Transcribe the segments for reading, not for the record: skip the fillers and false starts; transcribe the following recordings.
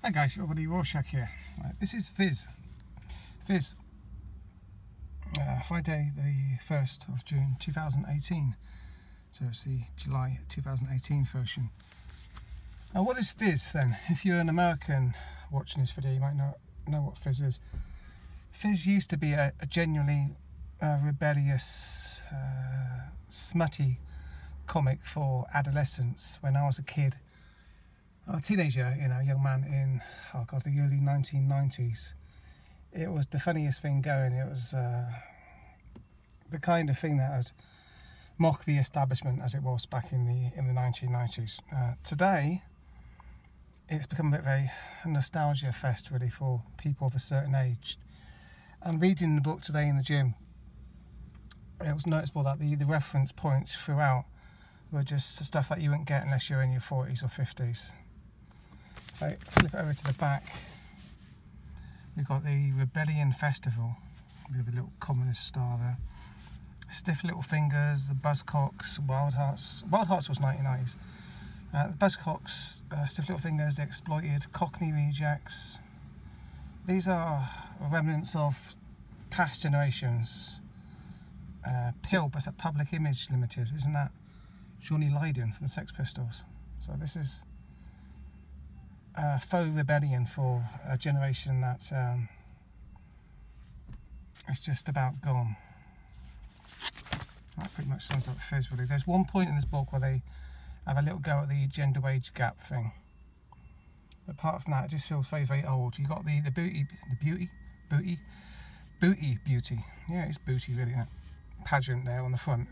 Hi guys, everybody, Rorschach here. This is Fizz. Friday the 1st of June 2018. So it's the July 2018 version. Now what is Fizz then? If you're an American watching this video, you might not know what Fizz is. Fizz used to be a genuinely rebellious, smutty comic for adolescents when I was a kid. A teenager, young man in, the early 1990s. It was the funniest thing going. It was the kind of thing that would mock the establishment as it was back in the 1990s. Today, it's become a bit of a nostalgia fest really for people of a certain age. And reading the book today in the gym, it was noticeable that the reference points throughout were just stuff that you wouldn't get unless you're in your 40s or 50s. If I flip it over to the back, we've got the Rebellion Festival with the little communist star there. Stiff Little Fingers, the Buzzcocks, Wild Hearts. Wild Hearts was 1990s. The Buzzcocks, Stiff Little Fingers, The Exploited, Cockney Rejects. These are remnants of past generations. PILB, that's a Public Image Limited, isn't that Johnny Lydon from the Sex Pistols? So this is faux rebellion for a generation that is just about gone. That pretty much sums up Fizz really. There's one point in this book where they have a little go at the gender wage gap thing. But apart from that, it just feels very, very old. You got the booty. Yeah, it's booty really. That pageant there on the front.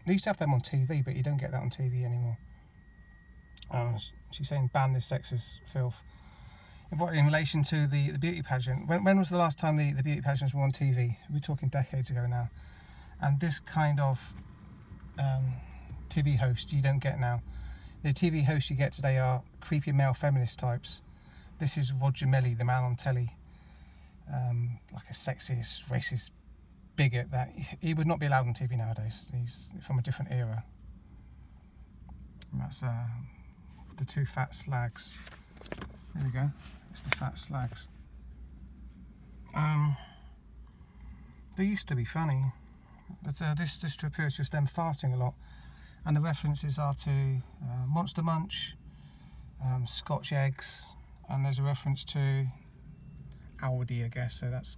They used to have them on TV, but you don't get that on TV anymore. She's saying ban this sexist filth. In relation to the beauty pageant, when was the last time the beauty pageants were on TV? We're talking decades ago now. And this kind of TV host you don't get now. The TV hosts you get today are creepy male feminist types. This is Roger Melly, the man on telly, like a sexist, racist bigot that he would not be allowed on TV nowadays. He's from a different era. And that's the two fat slags. There we go. It's the fat slags. They used to be funny, but this strip here is just them farting a lot, and the references are to Monster Munch, Scotch eggs, and there's a reference to Aldi, I guess. So that's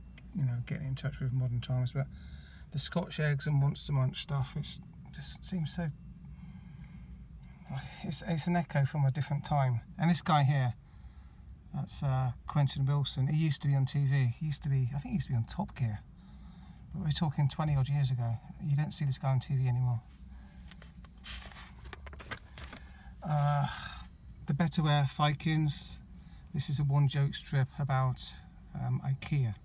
getting in touch with modern times. But the Scotch eggs and Monster Munch stuff, it just seems so. It's an echo from a different time. And this guy here, that's Quentin Wilson. He used to be on TV. I think he used to be on Top Gear. But we're talking 20 odd years ago. You don't see this guy on TV anymore. The Betterware Vikings. This is a one joke strip about IKEA.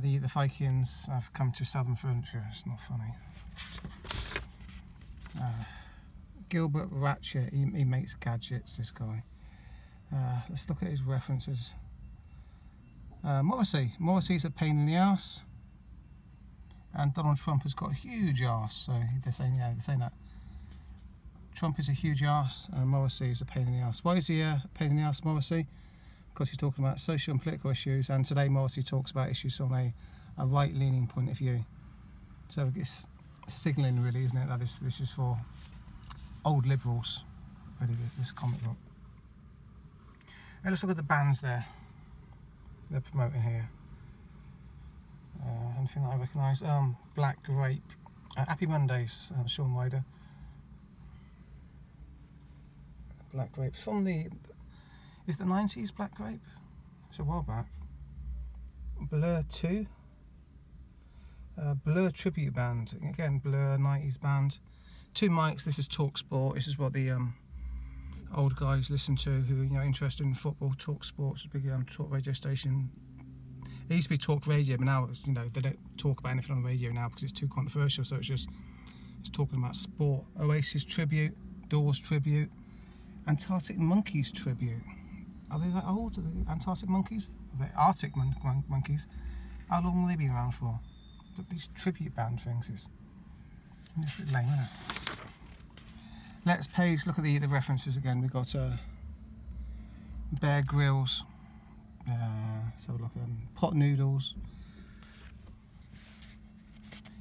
The Vikings have come to Southern Furniture. It's not funny. Gilbert Ratchet, he makes gadgets, this guy. Let's look at his references. Morrissey's a pain in the arse, and Donald Trump has got a huge arse, so they're saying that. Trump is a huge arse and Morrissey is a pain in the arse. Why is he a pain in the arse, Morrissey? Because he's talking about social and political issues, and today Morrissey talks about issues from a right-leaning point of view. So it's signalling really, isn't it, that this is for old liberals, really, this comic book. Now let's look at the bands there they're promoting here. Anything that I recognise? Black Grape, Happy Mondays, Shaun Ryder. Black Grape from is the 90s. Black Grape, it's a while back. Blur 2, Blur tribute band, again Blur 90s band. Two mics. This is TalkSport. This is what the old guys listen to who are interested in football. TalkSport's a big talk radio station. It used to be Talk Radio, but now they don't talk about anything on the radio now because it's too controversial. So it's talking about sport. Oasis tribute, Doors tribute, Antarctic Monkeys tribute. Are they that old? Are they Antarctic Monkeys? Are they Arctic Monkeys? How long have they been around for? But these tribute band things is just a bit lame, isn't it? Let's page, look at the references again. We've got Bear Grylls. Let's have a look at them. Pot noodles.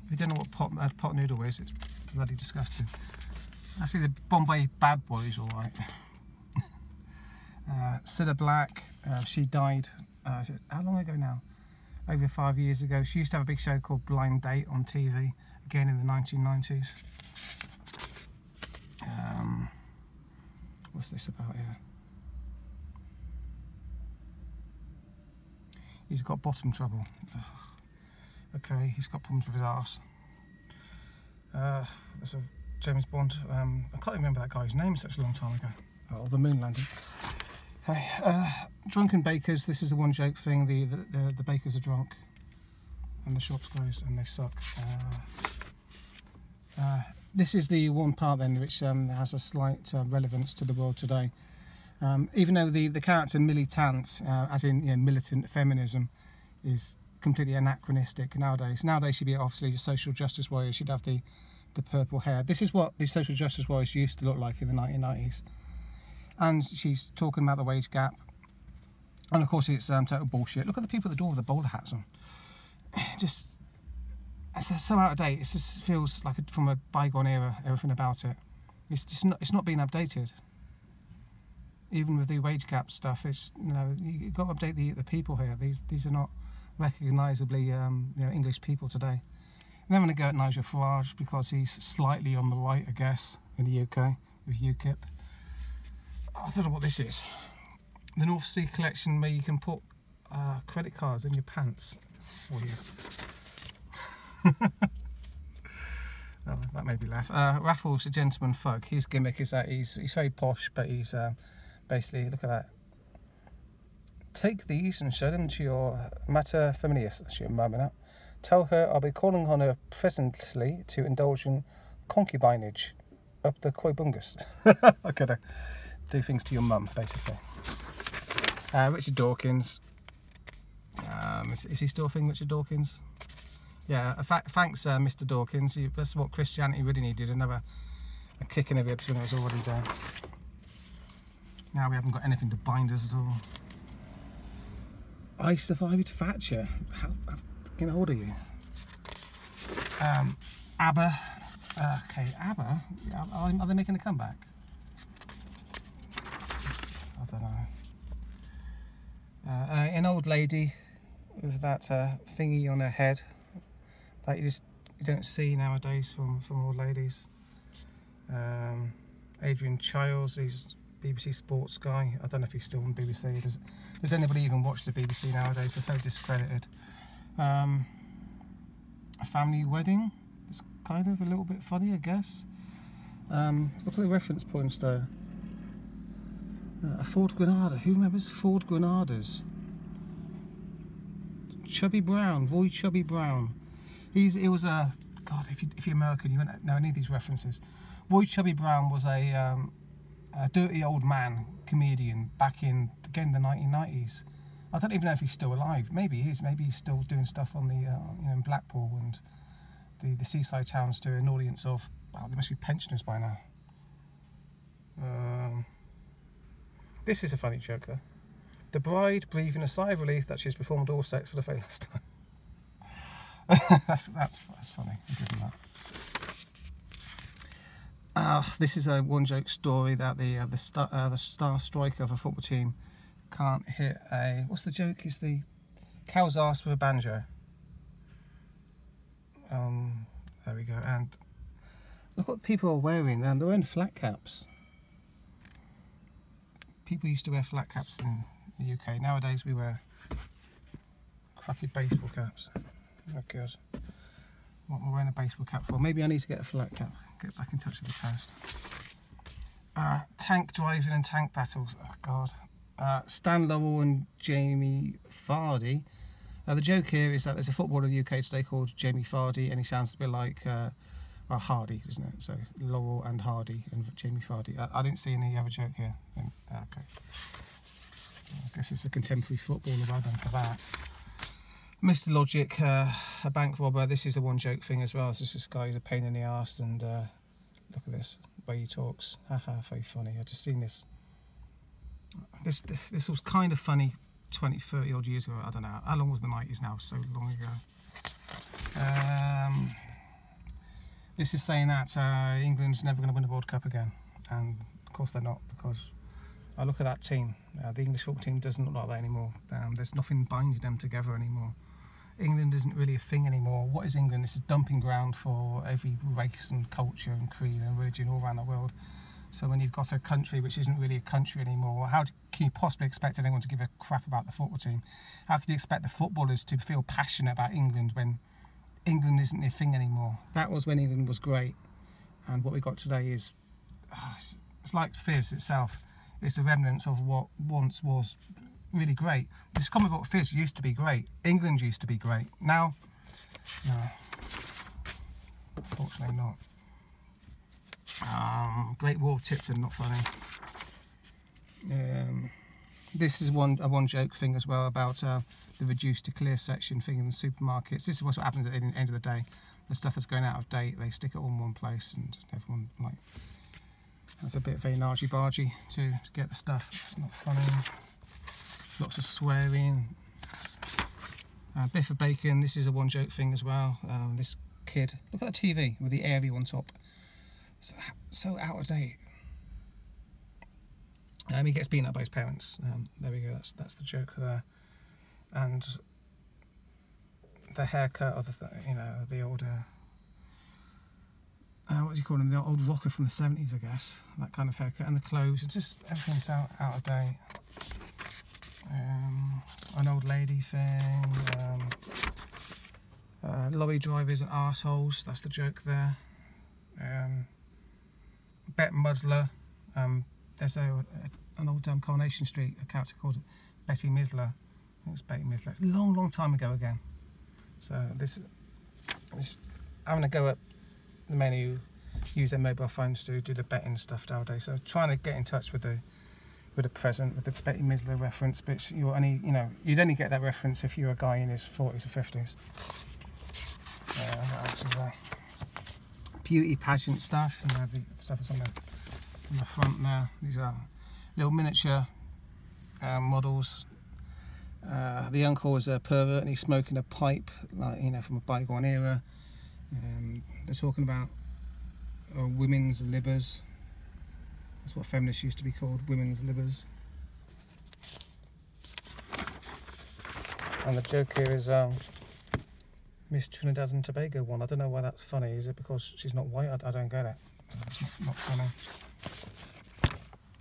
If you don't know what pot noodle is, it's bloody disgusting. Actually, the Bombay Bad Boys, all right. Cilla Black, she died, how long ago now? Over 5 years ago. She used to have a big show called Blind Date on TV, again in the 1990s. What's this about here? He's got bottom trouble. Okay, he's got problems with his arse. There's a James Bond. I can't remember that guy's name, such a long time ago. Or the moon landing. Okay, drunken bakers. This is the one joke thing. The bakers are drunk, and the shop's closed, and they suck. This is the one part then which has a slight relevance to the world today. Even though the character militant, as in militant feminism, is completely anachronistic nowadays. Nowadays she'd be obviously a social justice warrior. She'd have the purple hair. This is what the social justice warriors used to look like in the 1990s. And she's talking about the wage gap. And of course it's total bullshit. Look at the people at the door with the bowler hats on. Just, it's so out of date. It just feels like from a bygone era, everything about it. It's not being updated. Even with the wage gap stuff, it's, you've got to update the people here. These are not recognisably English people today. And then I'm going to go at Nigel Farage because he's slightly on the right, I guess, in the UK with UKIP. I don't know what this is. The North Sea collection where you can put credit cards in your pants for you. Oh, that made me laugh. Raffles, a gentleman thug. His gimmick is that he's very posh, but he's basically, look at that. Take these and show them to your mater familias, that's your mum, innit? Tell her I'll be calling on her presently to indulge in concubinage up the Coibungus. I gotta do things to your mum, basically. Richard Dawkins. Is he still a thing, Richard Dawkins? Yeah, thanks, Mr. Dawkins. That's what Christianity really needed, a kick in the ribs when it was already down. Now we haven't got anything to bind us at all. I survived Thatcher. How fucking old are you? ABBA. Okay, ABBA. Are they making a comeback? I don't know. An old lady with that thingy on her head that you don't see nowadays from old ladies. Adrian Chiles, he's BBC Sports guy. I don't know if he's still on BBC. Does anybody even watch the BBC nowadays? They're so discredited. A family wedding. It's kind of a little bit funny, I guess. Look at the reference points there. A Ford Granada. Who remembers Ford Granadas? Chubby Brown, Roy Chubby Brown. It was a God. If you're American, you wouldn't know any of these references. Roy Chubby Brown was a dirty old man comedian back in again the 1990s. I don't even know if he's still alive. Maybe he is. Maybe he's still doing stuff on the in Blackpool and the seaside towns to an audience of. Wow, there must be pensioners by now. This is a funny joke though. The bride breathing a sigh of relief that she's performed all sex for the very last time. that's funny. I'll give him that. This is a one joke story that the star striker of a football team can't hit a. What's the joke? Is the cow's ass with a banjo. There we go. And look what people are wearing. And they're wearing flat caps. People used to wear flat caps in the UK. Nowadays we wear crappy baseball caps. Oh God. What am I wearing a baseball cap for? Maybe I need to get a flat cap. Get back in touch with the past. Tank driving and tank battles. Oh God. Stan Laurel and Jamie Vardy. The joke here is that there's a footballer in the UK today called Jamie Vardy, and he sounds a bit like well, Hardy, isn't it? So Laurel and Hardy and Jamie Vardy. I didn't see any other joke here. Okay. I guess it's a contemporary footballer. Well done for that. Mr. Logic, a bank robber. This is a one joke thing as well. It's just this guy who's a pain in the arse, and look at this, the way he talks. Haha, very funny. I've just seen this. this was kind of funny 20, 30 odd years ago. I don't know. How long was the 90s now? So long ago. This is saying that England's never going to win the World Cup again. And of course they're not, because I look at that team. The English football team doesn't look like that anymore. There's nothing binding them together anymore. England isn't really a thing anymore. What is England? It's a dumping ground for every race and culture and creed and religion all around the world. So when you've got a country which isn't really a country anymore, how can you possibly expect anyone to give a crap about the football team? How can you expect the footballers to feel passionate about England when England isn't a thing anymore? That was when England was great, and what we got today is it's like Fizz itself. It's the remnants of what once was really great. This comic book Fizz used to be great. England used to be great. Now, no, unfortunately not. Great War of Tipton, not funny. This is a one joke thing as well about the reduced to clear section thing in the supermarkets. This is what happens at the end of the day. The stuff that's going out of date, they stick it all in one place, and everyone like. That's a bit very nargy-bargy to get the stuff. It's not funny. Lots of swearing. Biff of bacon. This is a one joke thing as well. This kid, look at the TV with the aerial on top. So out of date. He gets beaten up by his parents. There we go. That's the joke there. And the haircut of the old. What do you call him? The old rocker from the 70s, I guess. That kind of haircut, and the clothes. It's just everything's out of date. An old lady thing. Lorry drivers and arseholes. That's the joke there. Bette Midler. There's an old Coronation Street, a character called Betty Midler. I think it's Betty Midler. It's a long time ago again. So this having to go at the men who use their mobile phones to do the betting stuff nowadays. So trying to get in touch with the present, with the Betty Midler reference, but you'd only get that reference if you're a guy in his 40s or 50s. What else is there? Beauty pageant stuff, and the stuff that's on the front there. These are little miniature models. The uncle is a pervert and he's smoking a pipe, like from a bygone era. They're talking about women's libbers. That's what feminists used to be called, women's libbers. And the joke here is Miss Trinidad and Tobago one. I don't know why that's funny. Is it because she's not white? I don't get it. It's not funny.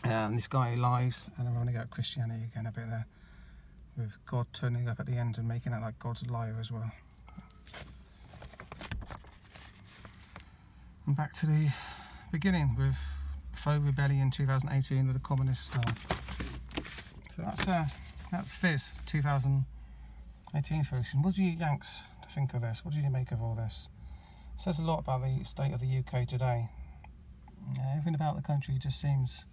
And this guy lies, and I'm going to go at Christianity again a bit there, with God turning up at the end and making out like God's a liar as well. And back to the beginning with Faux Rebellion 2018 with the communist style. So that's Fizz 2018 version. What do you Yanks think of this? What do you make of all this? It says a lot about the state of the UK today. Everything about the country just seems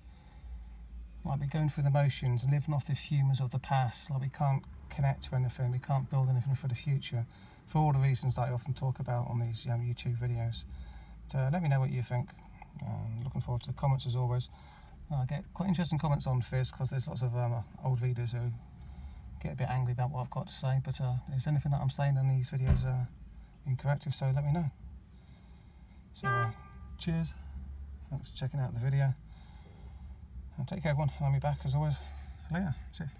like we're going through the motions and living off the humours of the past. Like we can't connect to anything, we can't build anything for the future, for all the reasons that I often talk about on these YouTube videos. So let me know what you think. Looking forward to the comments as always. I get quite interesting comments on Fizz because there's lots of old readers who get a bit angry about what I've got to say, but is anything that I'm saying in these videos incorrect? If so, let me know. So cheers, thanks for checking out the video, and take care everyone. I'll be back as always later. See you.